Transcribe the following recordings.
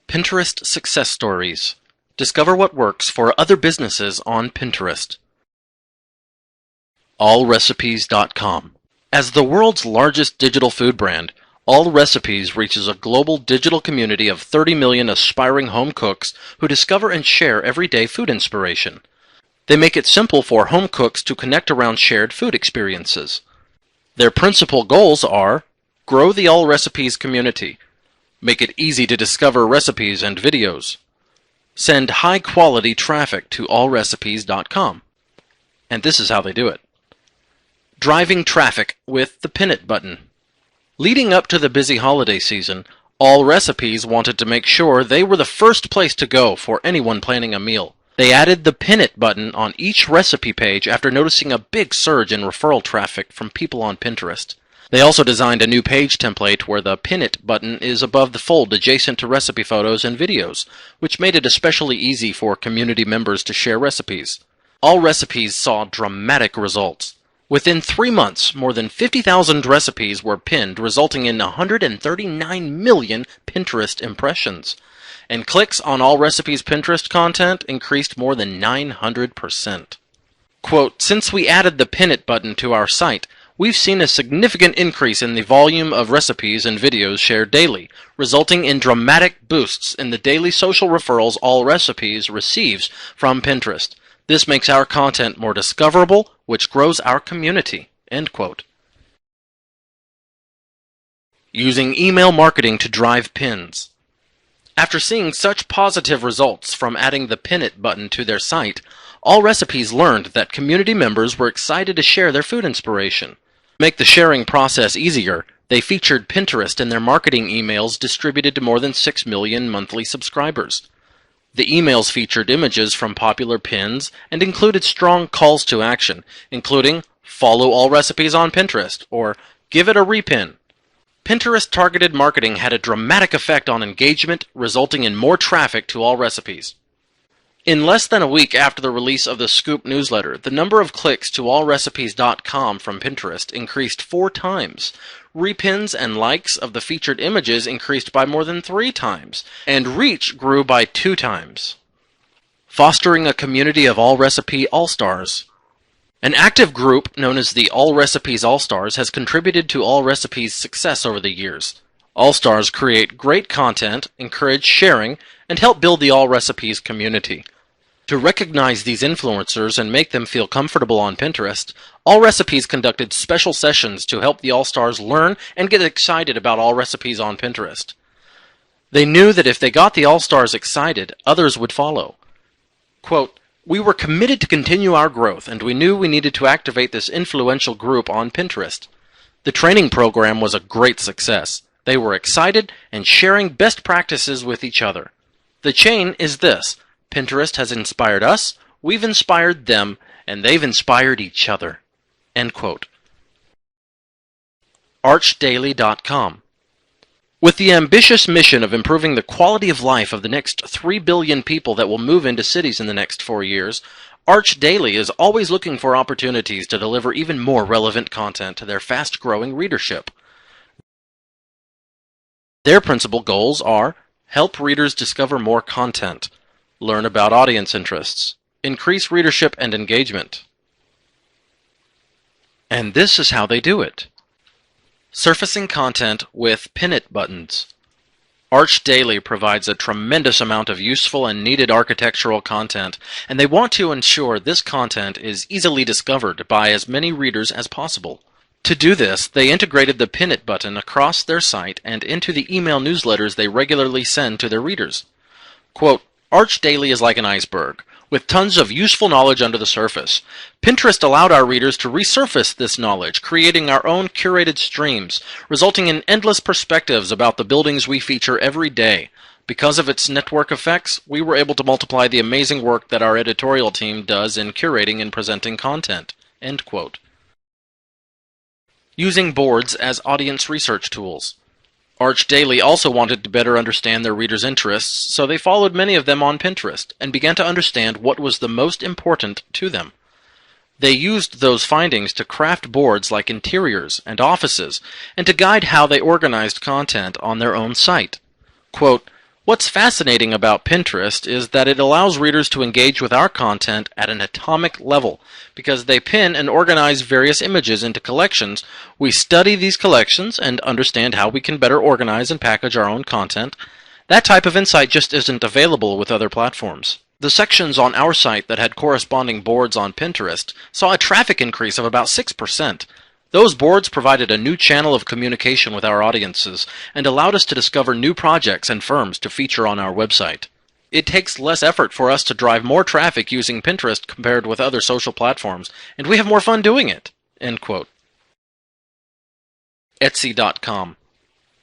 Pinterest Success Stories. Discover what works for other businesses on Pinterest. AllRecipes.com. As the world's largest digital food brand, All Recipes reaches a global digital community of 30 million aspiring home cooks who discover and share everyday food inspiration. They make it simple for home cooks to connect around shared food experiences. Their principal goals are: grow the All Recipes community, make it easy to discover recipes and videos, send high-quality traffic to allrecipes.com. And this is how they do it. Driving traffic with the Pin It button. Leading up to the busy holiday season, All Recipes wanted to make sure they were the first place to go for anyone planning a meal. They added the Pin It button on each recipe page after noticing a big surge in referral traffic from people on Pinterest. They also designed a new page template where the Pin It button is above the fold adjacent to recipe photos and videos, which made it especially easy for community members to share recipes. All Recipes saw dramatic results. Within 3 months, more than 50,000 recipes were pinned, resulting in 139 million Pinterest impressions. And clicks on All Recipes Pinterest content increased more than 900%. Quote, "Since we added the Pin It button to our site, we've seen a significant increase in the volume of recipes and videos shared daily, resulting in dramatic boosts in the daily social referrals All Recipes receives from Pinterest. This makes our content more discoverable, which grows our community." End quote. Using email marketing to drive pins. After seeing such positive results from adding the Pin It button to their site, All Recipes learned that community members were excited to share their food inspiration. To make the sharing process easier, they featured Pinterest in their marketing emails distributed to more than 6 million monthly subscribers. The emails featured images from popular pins and included strong calls to action, including "Follow All Recipes on Pinterest" or "Give it a repin." Pinterest targeted marketing had a dramatic effect on engagement, resulting in more traffic to All Recipes. In less than a week after the release of the Scoop newsletter, the number of clicks to allrecipes.com from Pinterest increased 4 times. Repins and likes of the featured images increased by more than 3 times, and reach grew by 2 times. Fostering a community of All Recipe All-Stars. An active group known as the All Recipes All-Stars has contributed to All Recipes' success over the years. All-Stars create great content, encourage sharing, and help build the All Recipes community. To recognize these influencers and make them feel comfortable on Pinterest, All Recipes conducted special sessions to help the All-Stars learn and get excited about All Recipes on Pinterest. They knew that if they got the All-Stars excited, others would follow. Quote, "We were committed to continue our growth, and we knew we needed to activate this influential group on Pinterest. The training program was a great success. They were excited and sharing best practices with each other. The chain is this: Pinterest has inspired us, we've inspired them, and they've inspired each other." End quote. Archdaily.com. With the ambitious mission of improving the quality of life of the next 3 billion people that will move into cities in the next 4 years, Arch Daily is always looking for opportunities to deliver even more relevant content to their fast-growing readership. Their principal goals are: help readers discover more content, learn about audience interests, increase readership and engagement. And this is how they do it. Surfacing content with Pin It buttons. Arch Daily provides a tremendous amount of useful and needed architectural content, and they want to ensure this content is easily discovered by as many readers as possible. To do this, they integrated the Pin It button across their site and into the email newsletters they regularly send to their readers. Quote, "Arch Daily is like an iceberg, with tons of useful knowledge under the surface. Pinterest allowed our readers to resurface this knowledge, creating our own curated streams, resulting in endless perspectives about the buildings we feature every day. Because of its network effects, we were able to multiply the amazing work that our editorial team does in curating and presenting content." End quote. Using boards as audience research tools. Arch Daily also wanted to better understand their readers' interests, so they followed many of them on Pinterest and began to understand what was the most important to them. They used those findings to craft boards like interiors and offices, and to guide how they organized content on their own site. Quote, What's fascinating about Pinterest is that it allows readers to engage with our content at an atomic level because they pin and organize various images into collections. We study these collections and understand how we can better organize and package our own content. That type of insight just isn't available with other platforms. The sections on our site that had corresponding boards on Pinterest saw a traffic increase of about 6%. Those boards provided a new channel of communication with our audiences and allowed us to discover new projects and firms to feature on our website. It takes less effort for us to drive more traffic using Pinterest compared with other social platforms, and we have more fun doing it." End quote. Etsy.com.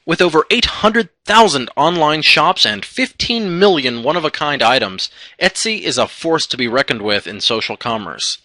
With over 800,000 online shops and 15 million one-of-a-kind items, Etsy is a force to be reckoned with in social commerce.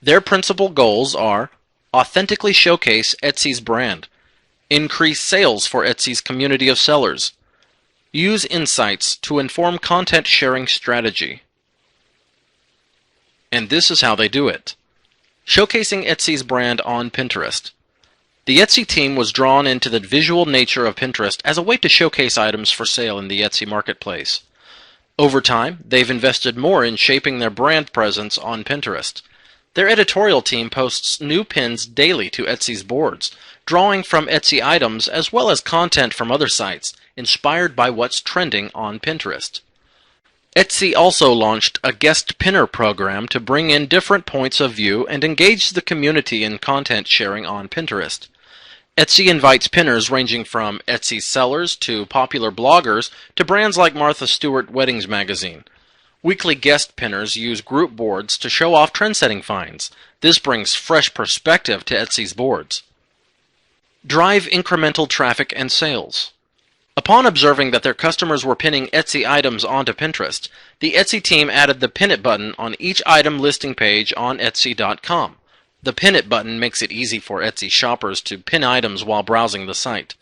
Their principal goals are authentically showcase Etsy's brand, increase sales for Etsy's community of sellers, use insights to inform content sharing strategy. And this is how they do it. Showcasing Etsy's brand on Pinterest. The Etsy team was drawn into the visual nature of Pinterest as a way to showcase items for sale in the Etsy marketplace. Over time, they've invested more in shaping their brand presence on Pinterest. Their editorial team posts new pins daily to Etsy's boards, drawing from Etsy items as well as content from other sites, inspired by what's trending on Pinterest. Etsy also launched a guest pinner program to bring in different points of view and engage the community in content sharing on Pinterest. Etsy invites pinners ranging from Etsy sellers to popular bloggers to brands like Martha Stewart Weddings Magazine. Weekly guest pinners use group boards to show off trendsetting finds. This brings fresh perspective to Etsy's boards. Drive incremental traffic and sales. Upon observing that their customers were pinning Etsy items onto Pinterest, the Etsy team added the Pin It button on each item listing page on Etsy.com. The Pin It button makes it easy for Etsy shoppers to pin items while browsing the site.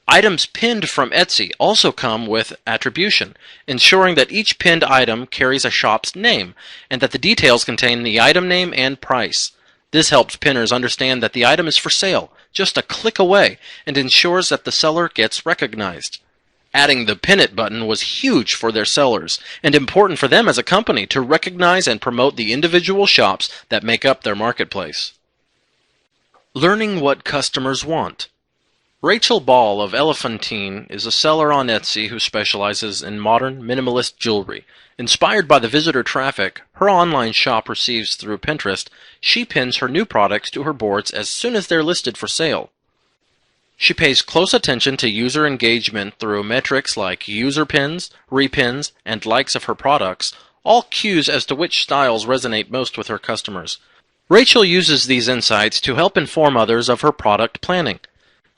Items pinned from Etsy also come with attribution, ensuring that each pinned item carries a shop's name and that the details contain the item name and price. This helps pinners understand that the item is for sale, just a click away, and ensures that the seller gets recognized. Adding the Pin It button was huge for their sellers, and important for them as a company to recognize and promote the individual shops that make up their marketplace. Learning what customers want. Rachel Ball of Elephantine is a seller on Etsy who specializes in modern, minimalist jewelry. Inspired by the visitor traffic her online shop receives through Pinterest, she pins her new products to her boards as soon as they're listed for sale. She pays close attention to user engagement through metrics like user pins, repins, and likes of her products, all cues as to which styles resonate most with her customers. Rachel uses these insights to help inform others of her product planning.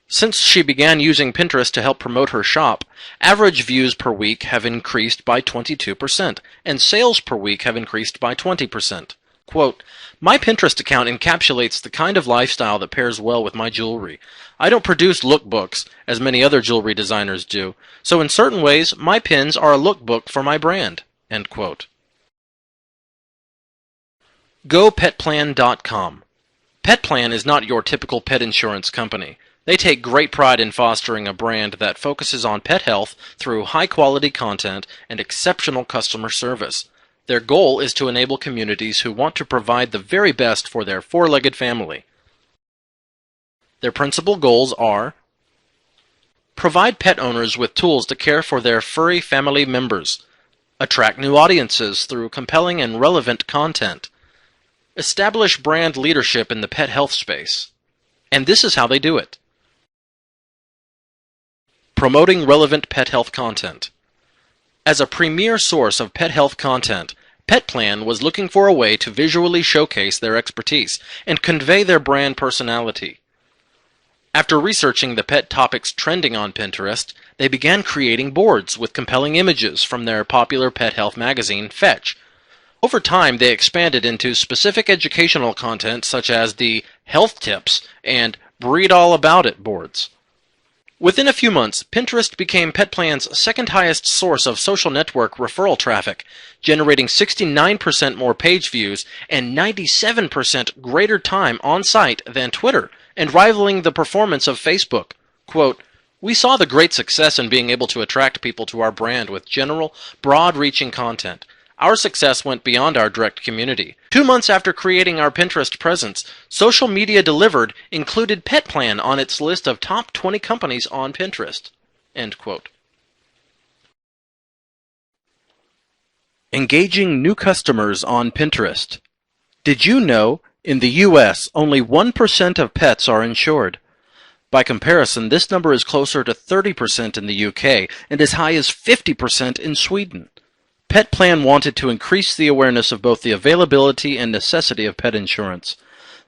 Since she began using Pinterest to help promote her shop, average views per week have increased by 22%, and sales per week have increased by 20%. Quote, "My Pinterest account encapsulates the kind of lifestyle that pairs well with my jewelry. I don't produce lookbooks, as many other jewelry designers do, so in certain ways, my pins are a lookbook for my brand." End quote. GoPetPlan.com. PetPlan is not your typical pet insurance company. They take great pride in fostering a brand that focuses on pet health through high-quality content and exceptional customer service. Their goal is to enable communities who want to provide the very best for their four-legged family. Their principal goals are: provide pet owners with tools to care for their furry family members, attract new audiences through compelling and relevant content, establish brand leadership in the pet health space. And this is how they do it. Promoting relevant pet health content. As a premier source of pet health content, PetPlan was looking for a way to visually showcase their expertise and convey their brand personality. After researching the pet topics trending on Pinterest, they began creating boards with compelling images from their popular pet health magazine, Fetch. Over time, they expanded into specific educational content such as the Health Tips and Breed All About It boards. Within a few months, Pinterest became PetPlan's second highest source of social network referral traffic, generating 69% more page views and 97% greater time on site than Twitter, and rivaling the performance of Facebook. Quote, We saw the great success in being able to attract people to our brand with general, broad-reaching content. Our success went beyond our direct community. 2 months after creating our Pinterest presence, Social Media Delivered included PetPlan on its list of top 20 companies on Pinterest. End quote. Engaging new customers on Pinterest. Did you know, in the US, only 1% of pets are insured? By comparison, this number is closer to 30% in the UK and as high as 50% in Sweden. PetPlan wanted to increase the awareness of both the availability and necessity of pet insurance.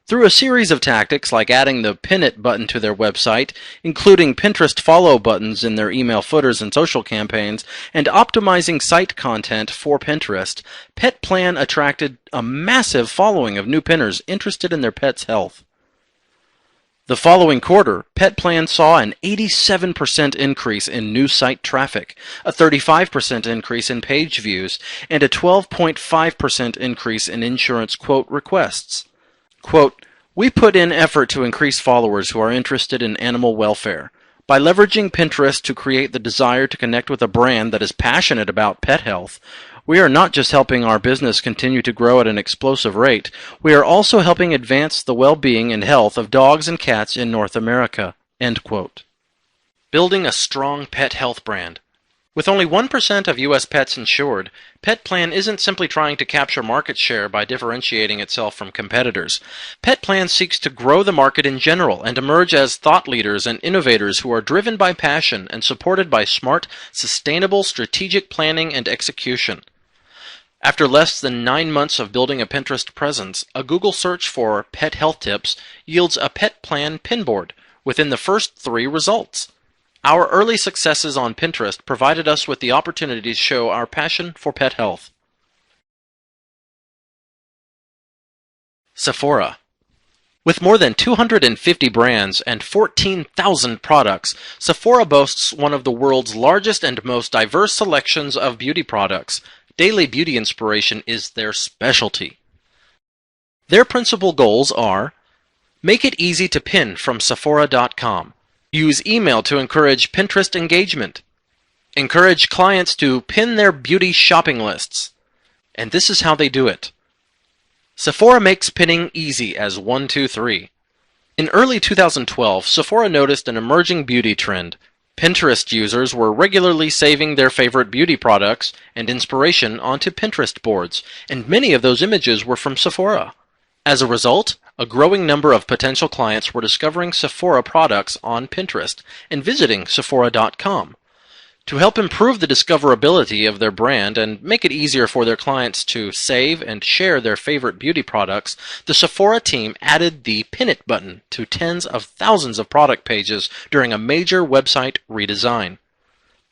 Through a series of tactics like adding the Pin It button to their website, including Pinterest follow buttons in their email footers and social campaigns, and optimizing site content for Pinterest, PetPlan attracted a massive following of new pinners interested in their pet's health. The following quarter, PetPlan saw an 87% increase in new site traffic, a 35% increase in page views, and a 12.5% increase in insurance quote requests. Quote, "We put in effort to increase followers who are interested in animal welfare. By leveraging Pinterest to create the desire to connect with a brand that is passionate about pet health, we are not just helping our business continue to grow at an explosive rate, we are also helping advance the well-being and health of dogs and cats in North America." End quote. Building a strong pet health brand. With only 1% of U.S. pets insured, PetPlan isn't simply trying to capture market share by differentiating itself from competitors. PetPlan seeks to grow the market in general and emerge as thought leaders and innovators who are driven by passion and supported by smart, sustainable strategic planning and execution. After less than 9 months of building a Pinterest presence, a Google search for pet health tips yields a PetPlan pinboard within the first 3 results. Our early successes on Pinterest provided us with the opportunity to show our passion for pet health. Sephora. With more than 250 brands and 14,000 products, Sephora boasts one of the world's largest and most diverse selections of beauty products. Daily beauty inspiration is their specialty. Their principal goals are: make it easy to pin from Sephora.com. Use email to encourage Pinterest engagement. Encourage clients to pin their beauty shopping lists. And this is how they do it. Sephora makes pinning easy as 1, 2, 3. In early 2012, Sephora noticed an emerging beauty trend. Pinterest users were regularly saving their favorite beauty products and inspiration onto Pinterest boards, and many of those images were from Sephora. As a result, a growing number of potential clients were discovering Sephora products on Pinterest and visiting Sephora.com. To help improve the discoverability of their brand and make it easier for their clients to save and share their favorite beauty products, the Sephora team added the Pin It button to tens of thousands of product pages during a major website redesign.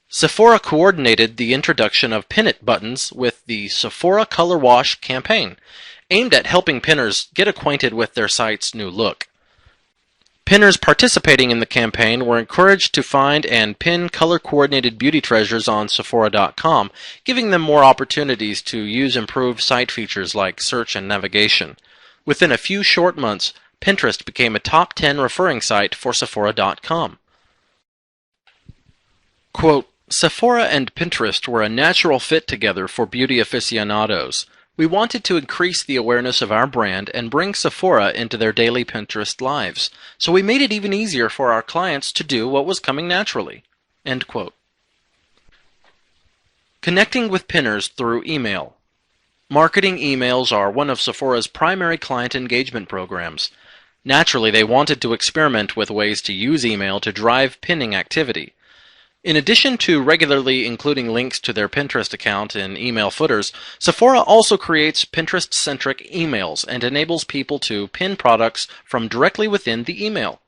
Sephora coordinated the introduction of Pin It buttons with the Sephora Color Wash campaign, aimed at helping pinners get acquainted with their site's new look. Pinners participating in the campaign were encouraged to find and pin color-coordinated beauty treasures on Sephora.com, giving them more opportunities to use improved site features like search and navigation. Within a few short months, Pinterest became a top 10 referring site for Sephora.com. Quote, "Sephora and Pinterest were a natural fit together for beauty aficionados. We wanted to increase the awareness of our brand and bring Sephora into their daily Pinterest lives, so we made it even easier for our clients to do what was coming naturally." End quote. Connecting with pinners through email. Marketing emails are one of Sephora's primary client engagement programs. Naturally, they wanted to experiment with ways to use email to drive pinning activity. In addition to regularly including links to their Pinterest account in email footers, Sephora also creates Pinterest-centric emails and enables people to pin products from directly within the email.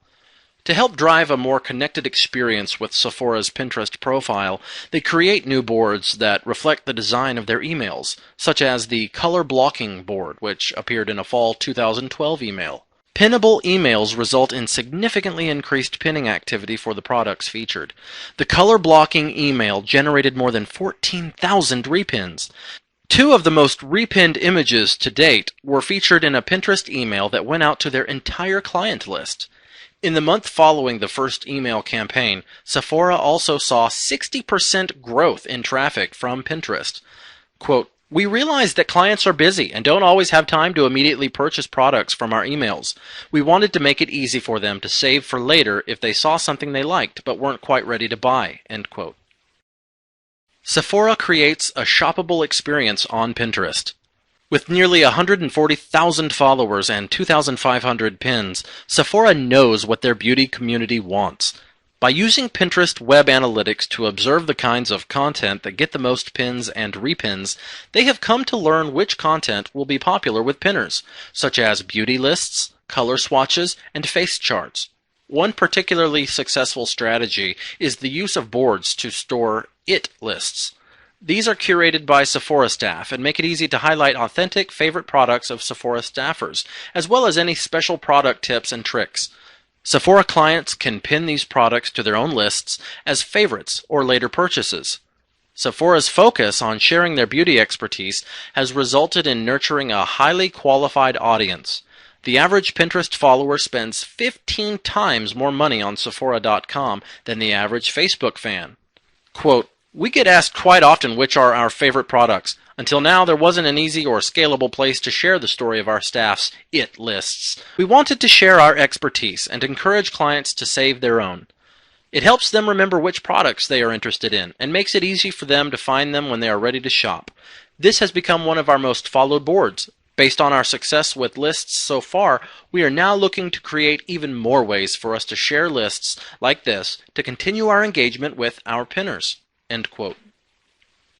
To help drive a more connected experience with Sephora's Pinterest profile, they create new boards that reflect the design of their emails, such as the Color Blocking board, which appeared in a fall 2012 email. Pinnable emails result in significantly increased pinning activity for the products featured. The color blocking email generated more than 14,000 repins. 2 of the most repinned images to date were featured in a Pinterest email that went out to their entire client list. In the month following the first email campaign, Sephora also saw 60% growth in traffic from Pinterest. Quote, "We realize that clients are busy and don't always have time to immediately purchase products from our emails. We wanted to make it easy for them to save for later if they saw something they liked but weren't quite ready to buy." End quote. Sephora creates a shoppable experience on Pinterest. With nearly 140,000 followers and 2,500 pins, Sephora knows what their beauty community wants. By using Pinterest web analytics to observe the kinds of content that get the most pins and repins, they have come to learn which content will be popular with pinners, such as beauty lists, color swatches, and face charts. One particularly successful strategy is the use of boards to store it lists. These are curated by Sephora staff and make it easy to highlight authentic favorite products of Sephora staffers, as well as any special product tips and tricks. Sephora clients can pin these products to their own lists as favorites or later purchases. Sephora's focus on sharing their beauty expertise has resulted in nurturing a highly qualified audience. The average Pinterest follower spends 15 times more money on Sephora.com than the average Facebook fan. Quote, "We get asked quite often which are our favorite products. Until now, there wasn't an easy or scalable place to share the story of our staff's IT lists. We wanted to share our expertise and encourage clients to save their own. It helps them remember which products they are interested in and makes it easy for them to find them when they are ready to shop. This has become one of our most followed boards. Based on our success with lists so far, we are now looking to create even more ways for us to share lists like this to continue our engagement with our pinners." End quote.